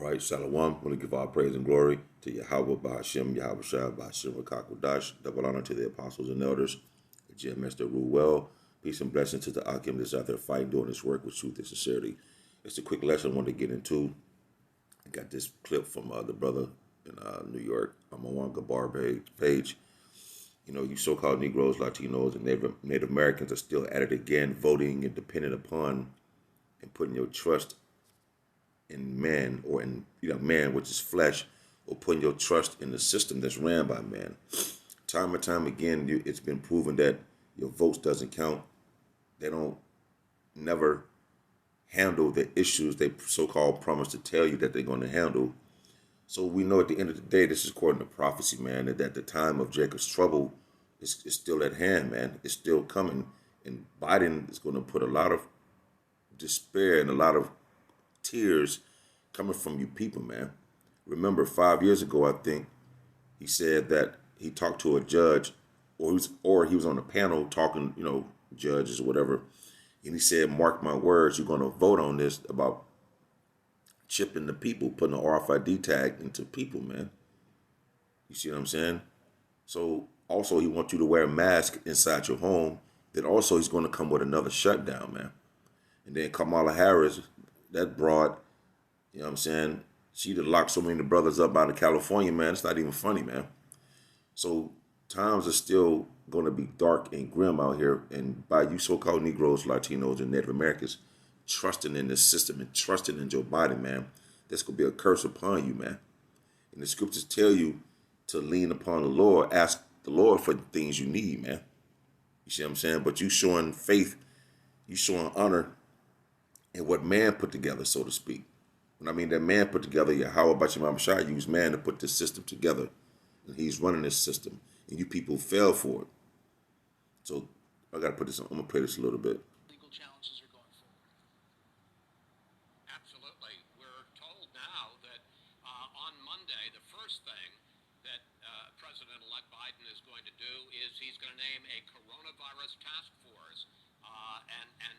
Right, Shalom. I want to give our praise and glory to Yahweh, Bahashem, Yahweh Shah, Bahashem, Rakakwadash. Double honor to the apostles and elders, the GMS that rule well. Peace and blessings to the Akim that's out there fighting, doing this work with truth and sincerity. It's a quick lesson I want to get into. I got this clip from the brother in New York, Marwan Gabar page. You know, you so-called Negroes, Latinos, and Native Americans are still at it again, voting and depending upon and putting your trust in man, or in man, which is flesh, or putting your trust in the system that's ran by man. Time and time again, it's been proven that your votes doesn't count. They don't never handle the issues they so-called promise to tell you that they're going to handle. So we know at the end of the day, this is according to prophecy, man, that the time of Jacob's trouble is still at hand, man. It's still coming. And Biden is going to put a lot of despair and a lot of tears coming from you people, man. Remember 5 years ago, I think, he said that he talked to a judge, or he was on a panel talking, judges or whatever, and he said, mark my words, you're going to vote on this about chipping the people, putting an RFID tag into people, man. You see what I'm saying? So also he wants you to wear a mask inside your home. Then also he's going to come with another shutdown, man. And then Kamala Harris, that broad, you know what I'm saying? She'd have locked so many of the brothers up out of California, man. It's not even funny, man. So times are still going to be dark and grim out here. And by you so-called Negroes, Latinos, and Native Americans trusting in this system and trusting in Joe Biden, man, that's going to be a curse upon you, man. And the scriptures tell you to lean upon the Lord, ask the Lord for the things you need, man. You see what I'm saying? But you showing faith, you showing honor in what man put together, so to speak. When I mean that man put together, Yahweh Bashimam Shai used man to put this system together. And he's running this system. And you people fell for it. So I got to put this on. I'm going to play this a little bit. Legal challenges are going forward. Absolutely. We're told now that on Monday, the first thing that President-elect Biden is going to do is he's going to name a coronavirus task force and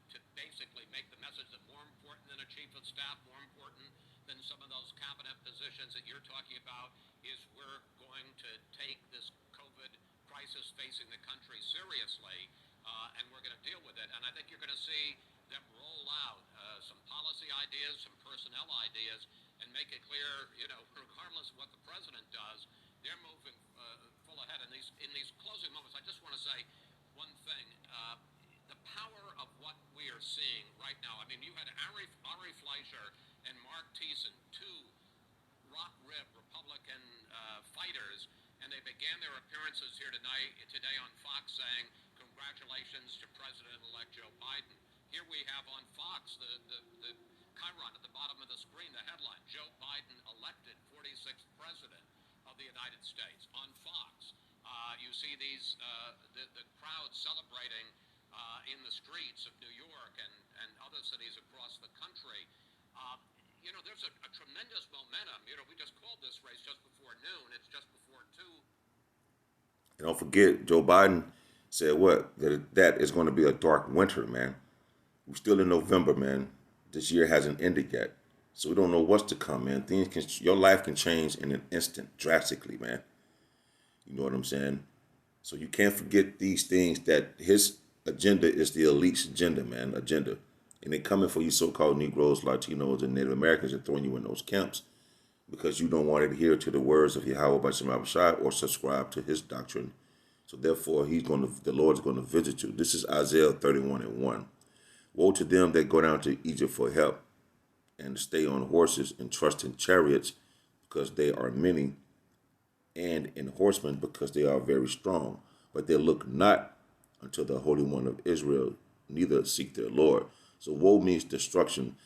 to basically make the message that more important than a chief of staff, more important than some of those cabinet positions that you're talking about, is we're going to take this COVID crisis facing the country seriously, and we're going to deal with it. And I think you're going to see them roll out some policy ideas, some personnel ideas, and make it clear, regardless of what the president does, they're moving full ahead. In these closing moments, I just want to say one thing. The power of what we are seeing right now. I mean, you had Ari Fleischer and Mark Thiessen, two rock-ribbed Republican fighters, and they began their appearances here today on Fox saying, congratulations to President-elect Joe Biden. Here we have on Fox the chyron at the bottom of the screen, the headline, Joe Biden elected 46th president of the United States on Fox. You see these the crowd celebrating in the streets of New York and other cities across the country. There's a tremendous momentum. We just called this race just before noon. It's just before 2. And don't forget, Joe Biden said what? That is going to be a dark winter, man. We're still in November, man. This year hasn't ended yet. So we don't know what's to come, man. Your life can change in an instant, drastically, man. You know what I'm saying? So you can't forget these things, that his agenda is the elite's agenda, man. Agenda. And they're coming for you so-called Negroes, Latinos, and Native Americans and throwing you in those camps because you don't want to adhere to the words of Yahweh Bashim Abishai or subscribe to his doctrine. So therefore, the Lord's going to visit you. This is Isaiah 31:1. Woe to them that go down to Egypt for help and stay on horses and trust in chariots because they are many, and in horsemen because they are very strong. But they look not unto the Holy One of Israel, neither seek their Lord. So woe means destruction.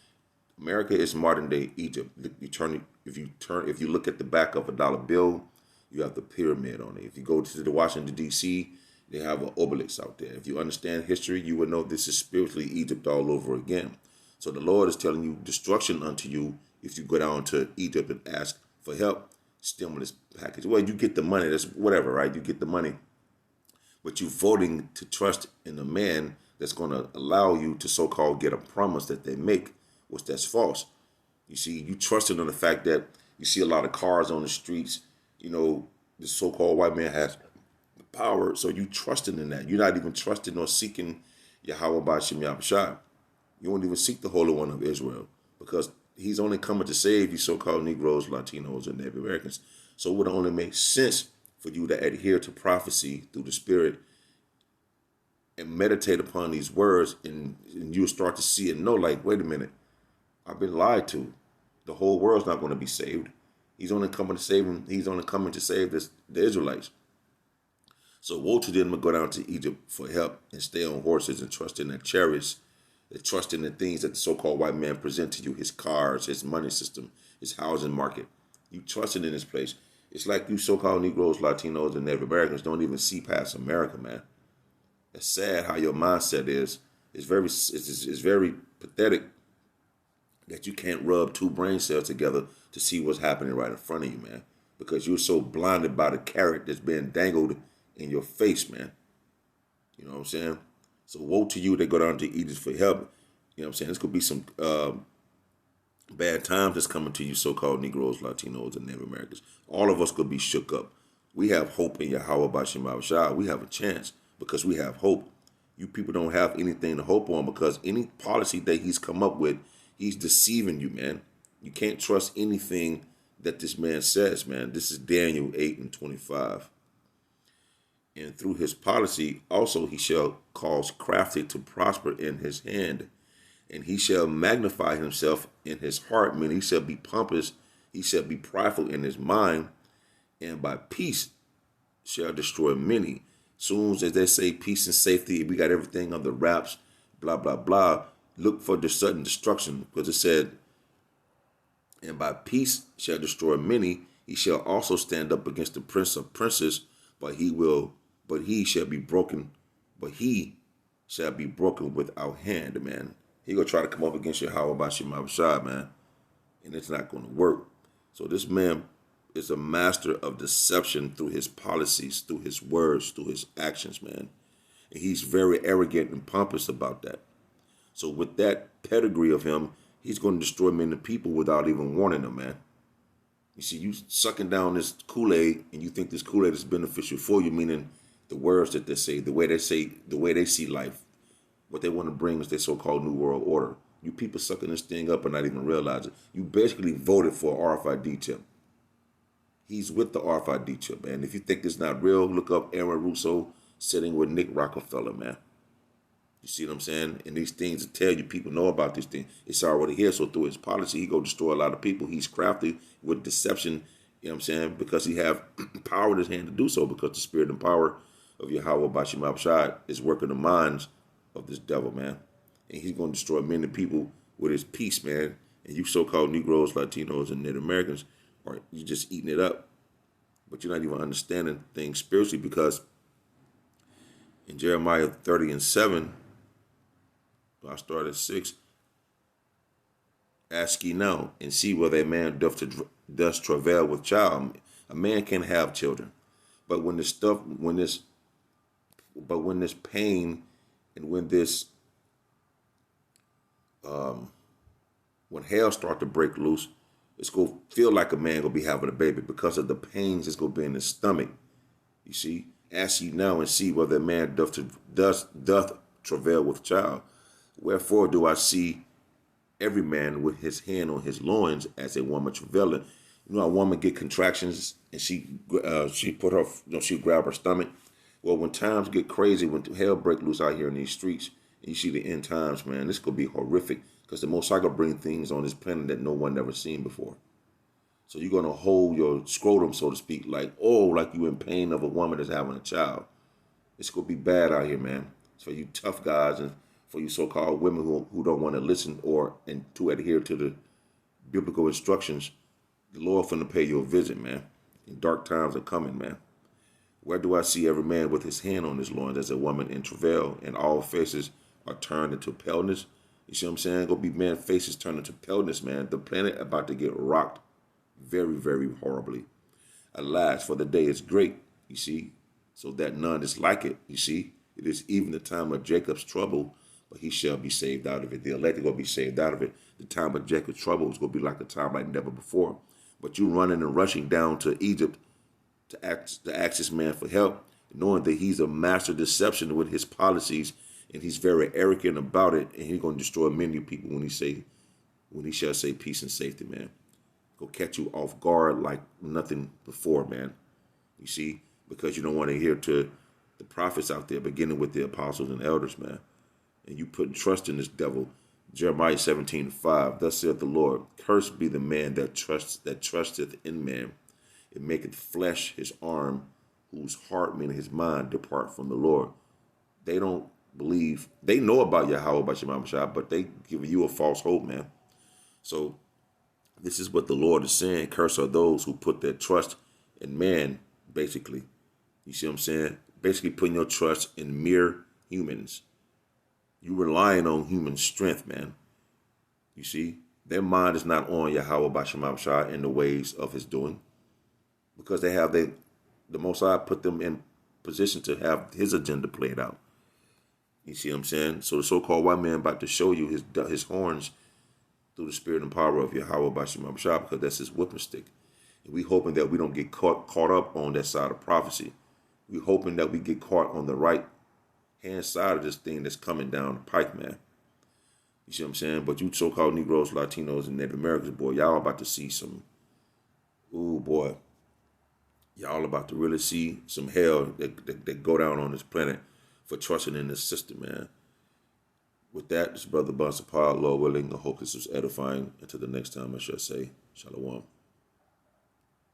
America is modern day Egypt. If you look at the back of a dollar bill, you have the pyramid on it. If you go to the Washington D.C., they have an obelisk out there. If you understand history, you would know this is spiritually Egypt all over again. So the Lord is telling you destruction unto you if you go down to Egypt and ask for help. Stimulus package. Well, you get the money. That's whatever, right? You get the money. But you're voting to trust in a man that's going to allow you to so-called get a promise that they make, which that's false. You see, you trusting on the fact that you see a lot of cars on the streets. You know, the so-called white man has power, so you trusting in that. You're not even trusting or seeking Yahweh Bashim Yahushua. You won't even seek the Holy One of Israel because he's only coming to save you so-called Negroes, Latinos, and Native Americans. So it would only make sense for you to adhere to prophecy through the Spirit and meditate upon these words, and you'll start to see and know, like, wait a minute, I've been lied to. The whole world's not going to be saved. He's only coming to save them. He's only coming to save the Israelites. So woe to them to go down to Egypt for help and stay on horses and trust in their chariots, and trust in the things that the so-called white man present to you, his cars, his money system, his housing market. You trusting in this place. It's like you so-called Negroes, Latinos, and Native Americans don't even see past America, man. It's sad how your mindset is. It's very pathetic that you can't rub two brain cells together to see what's happening right in front of you, man. Because you're so blinded by the carrot that's being dangled in your face, man. You know what I'm saying? So woe to you that go down to Egypt for help. You know what I'm saying? This could be some bad times that's coming to you, so-called Negroes, Latinos, and Native Americans. All of us could be shook up. We have hope in Yahweh Bashim Yahushua. We have a chance because we have hope. You people don't have anything to hope on because any policy that he's come up with, he's deceiving you, man. You can't trust anything that this man says, man. This is Daniel 8:25. And through his policy, also he shall cause crafty to prosper in his hand. And he shall magnify himself in his heart, meaning he shall be pompous, he shall be prideful in his mind, and by peace shall destroy many. Soon as they say peace and safety, we got everything under wraps, blah, blah, blah, look for the sudden destruction, because it said, and by peace shall destroy many, he shall also stand up against the prince of princes, but he shall be broken without hand, man. He gonna try to come up against Yahweh Bashim Yahushua, man, and it's not gonna work. So this man is a master of deception through his policies, through his words, through his actions, man. And he's very arrogant and pompous about that. So with that pedigree of him, he's going to destroy many people without even warning them, man. You see, you sucking down this Kool-Aid, and you think this Kool-Aid is beneficial for you, meaning the words that they say, the way they see life. What they want to bring is their so-called New World Order. You people sucking this thing up and not even realize it. You basically voted for RFID chip. He's with the RFID chip, man. If you think it's not real, look up Aaron Russo sitting with Nick Rockefeller, man. You see what I'm saying? And these things to tell you, people know about these things. It's already here. So through his policy, he go destroy a lot of people. He's crafty with deception, you know what I'm saying? Because he have power in his hand to do so, because the spirit and power of Yahweh Bashim Yahushua is working the minds of this devil, man. And he's going to destroy many people with his peace, man. And you so-called Negroes, Latinos, and Native Americans, or you just eating it up. But you're not even understanding things spiritually, because in Jeremiah 30:7, I started at 6. Ask ye now and see whether a man doth travail with child. A man can have children, but when this pain and when hell start to break loose, it's gonna feel like a man gonna be having a baby because of the pains that's gonna be in his stomach. You see, ask ye now and see whether a man doth travail with child. Wherefore do I see every man with his hand on his loins as a woman travailing. You know, a woman get contractions and she put her, she grab her stomach. Well, when times get crazy, when hell break loose out here in these streets, and you see the end times, man, this could be horrific, because the Most High gonna bring things on this planet that no one ever seen before. So you're gonna hold your scrotum, so to speak, like you in pain of a woman that's having a child. It's gonna be bad out here, man. It's for you tough guys and for you so-called women who don't want to listen and to adhere to the biblical instructions. The Lord finna pay you a visit, man. And dark times are coming, man. Where do I see every man with his hand on his loins as a woman in travail, and all faces are turned into paleness? You see what I'm saying? Gonna be man faces turned into paleness, man. The planet about to get rocked very, very horribly. Alas, for the day is great, you see, so that none is like it, you see. It is even the time of Jacob's trouble, but he shall be saved out of it. The elect are going to be saved out of it. the time of Jacob's trouble is going to be like a time like never before. But you running and rushing down to Egypt to ask this man for help, knowing that he's a master deception with his policies, and he's very arrogant about it, and he's going to destroy many people when he shall say peace and safety, man. Go catch you off guard like nothing before, man. You see, because you don't want to hear to the prophets out there, beginning with the apostles and elders, man. And you putting trust in this devil. Jeremiah 17:5, thus saith the Lord, cursed be the man that trusteth in man. It maketh flesh his arm, whose heart, meaning his mind, depart from the Lord. They don't believe, they know about Yahweh, about Shema Shah, but they give you a false hope, man. So this is what the Lord is saying. Curse are those who put their trust in man, basically. You see what I'm saying? Basically putting your trust in mere humans. You relying on human strength, man. You see? Their mind is not on Yahweh by Shema Shah in the ways of his doing. Because they have the Most High put them in position to have his agenda played out. You see what I'm saying? So the so-called white man about to show you his horns through the spirit and power of Yahweh by Shema Shah, because that's his whipping stick. And we hoping that we don't get caught up on that side of prophecy. We hoping that we get caught on the right hand side of this thing that's coming down the pike, man. You see what I'm saying? But you so-called Negroes, Latinos, and Native Americans, boy, y'all about to see some, ooh, boy. Y'all about to really see some hell that go down on this planet for trusting in this system, man. With that, this brother Bansapar, Lord willing, I hope this was edifying. Until the next time, I shall say, Shalom.